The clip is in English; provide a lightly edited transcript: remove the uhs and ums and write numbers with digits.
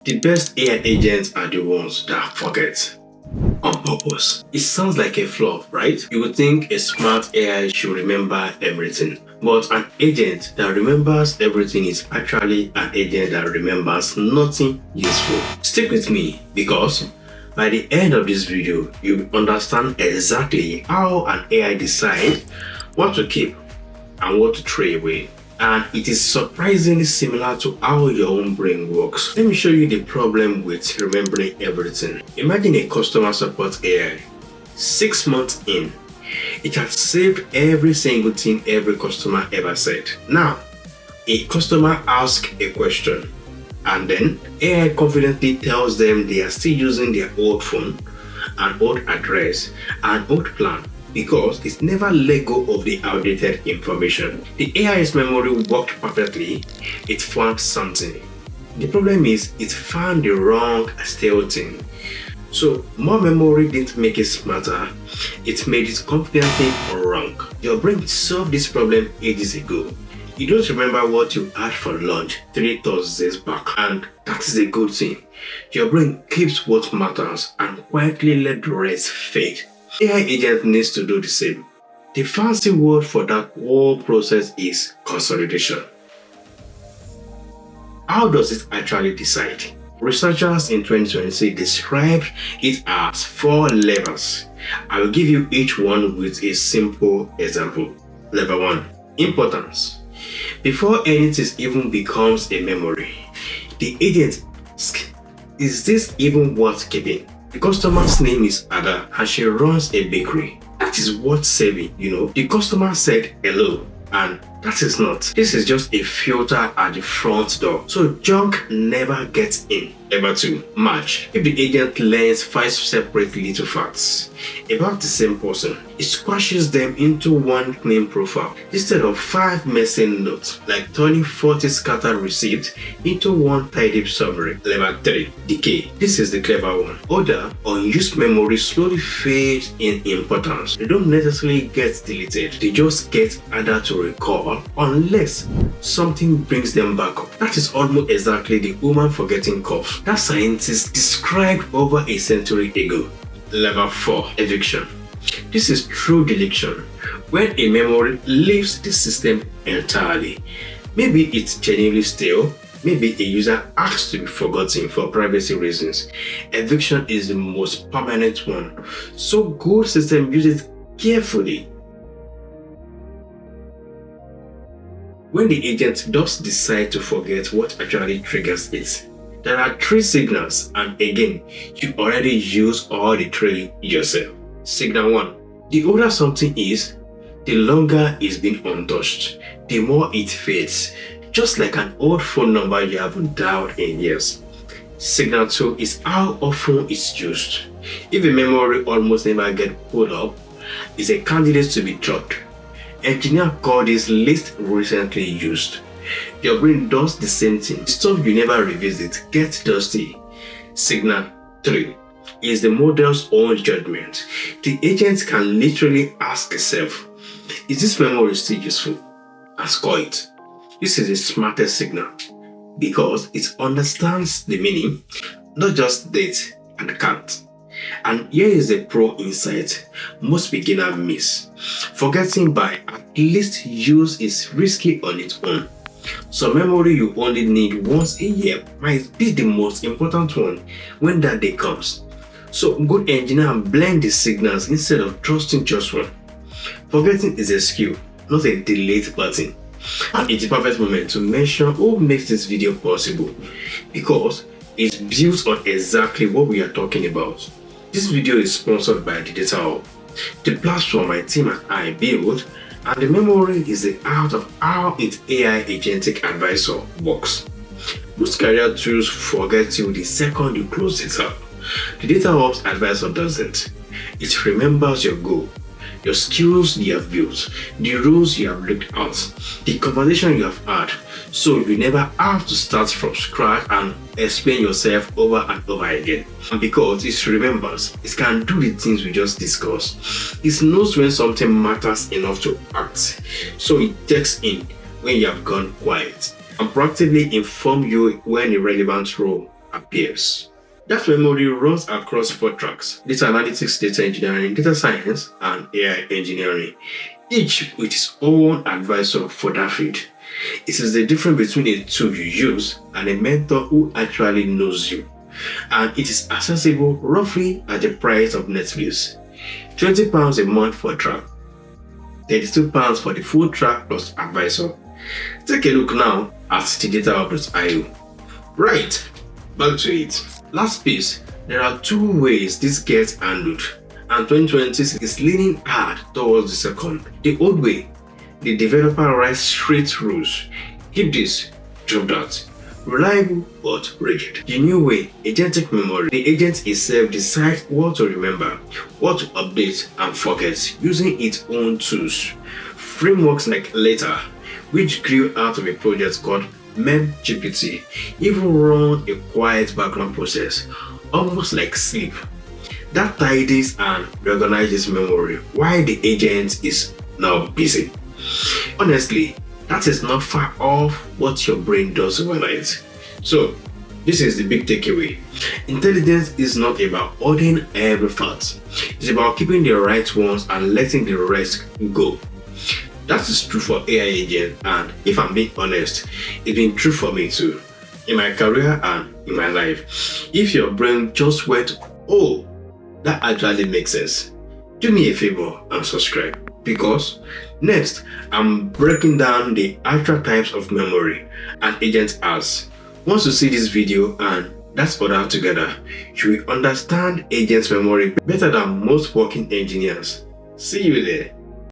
The best AI agents are the ones that forget on purpose. It sounds like a flaw, right? You would think a smart AI should remember everything. But an agent that remembers everything is actually an agent that remembers nothing useful. Stick with me because by the end of this video, you will understand exactly how an AI decides what to keep and what to throw away. And it is surprisingly similar to how your own brain works. Let me show you the problem with remembering everything. Imagine a customer support AI. 6 months in, it has saved every single thing every customer ever said. Now, a customer asks a question, and then AI confidently tells them they are still using their old phone, an old address, an old plan, because it's never let go of the outdated information. The AI's memory worked perfectly. It found something. The problem is it found the wrong stale thing. So more memory didn't make it smarter, it made it confidently wrong. Your brain solved this problem ages ago. You don't remember what you had for lunch 3 Thursdays back, and that is a good thing. Your brain keeps what matters and quietly let the rest fade. AI agent needs to do the same. The fancy word for that whole process is consolidation. How does it actually decide? Researchers in 2020 described it as 4 levels. I will give you each one with a simple example. Level 1. Importance. Before anything even becomes a memory, the agent asks, is this even worth keeping? The customer's name is Ada and she runs a bakery. That is worth saving, The customer said hello, and that is not. This is just a filter at the front door, so junk never gets in. Level 2. Match. If the agent learns 5 separate little facts about the same person, it squashes them into one clean profile instead of 5 missing notes, like turning 40 scattered receipts into one tidy summary. Level 3. Decay. This is the clever one. Older, unused memory slowly fades in importance. They don't necessarily get deleted, they just get harder to recall unless something brings them back up. That is almost exactly the woman forgetting cough that scientists described over a century ago. Level 4. Eviction. This is true deletion, when a memory leaves the system entirely. Maybe it's genuinely stale, maybe a user asks to be forgotten for privacy reasons. Eviction is the most permanent one, so good systems use it carefully. When the agent does decide to forget what actually triggers it, there are 3 signals, and again, you already use all the 3 yourself. Signal 1. The older something is, the longer it's been untouched, the more it fades, just like an old phone number you haven't dialed in years. Signal 2 is how often it's used. If a memory almost never gets pulled up, it's a candidate to be dropped. Engineers call this least recently used. Your brain does the same thing. Stuff you never revisit gets dusty. Signal 3 is the model's own judgment. The agent can literally ask itself, is this memory still useful? And score it. This is the smartest signal because it understands the meaning, not just date and count. And here is the pro insight most beginners miss. Forgetting by at least use is risky on its own. So memory you only need once a year might be the most important one when that day comes. So good engineers blend the signals instead of trusting just one. Forgetting is a skill, not a delete button. And it's the perfect moment to mention who makes this video possible, because it's built on exactly what we are talking about. This video is sponsored by the Data Hub, the platform my team and I built, and the memory is the art of how its AI agentic advisor works. Most career tools forget you the second you close it up. The Data Hub's advisor doesn't. It remembers your goal, your skills you have built, the rules you have looked at, the conversation you have had, so you never have to start from scratch and explain yourself over and over again. And because it remembers, it can do the things we just discussed. It knows when something matters enough to act, so it takes in when you have gone quiet and proactively inform you when a relevant role appears. That memory runs across 4 tracks: data analytics, data engineering, data science, and AI engineering, each with its own advisor for that field. It is the difference between a tool you use and a mentor who actually knows you. And it is accessible roughly at the price of Netflix. £20 a month for a track, £32 for the full track plus advisor. Take a look now at the datahub.io. Right, back to it. Last piece, there are 2 ways this gets handled, and 2020 is leaning hard towards the second. The old way, the developer writes straight rules. Keep this, drop that. Reliable but rigid. The new way, agentic memory. The agent itself decides what to remember, what to update and forget using its own tools. Frameworks like Later, which grew out of a project called MemGPT, even run a quiet background process, almost like sleep, that tidies and reorganizes memory while the agent is now busy. Honestly, that is not far off what your brain does overnight. So, this is the big takeaway. Intelligence is not about holding every fact. It's about keeping the right ones and letting the rest go. That is true for AI agent, and if I'm being honest, it's been true for me too, in my career and in my life. If your brain just went, oh, that actually makes sense, do me a favor and subscribe, because next I'm breaking down the actual types of memory an agent has. Once you see this video and that's all together, you will understand agent's memory better than most working engineers. See you there.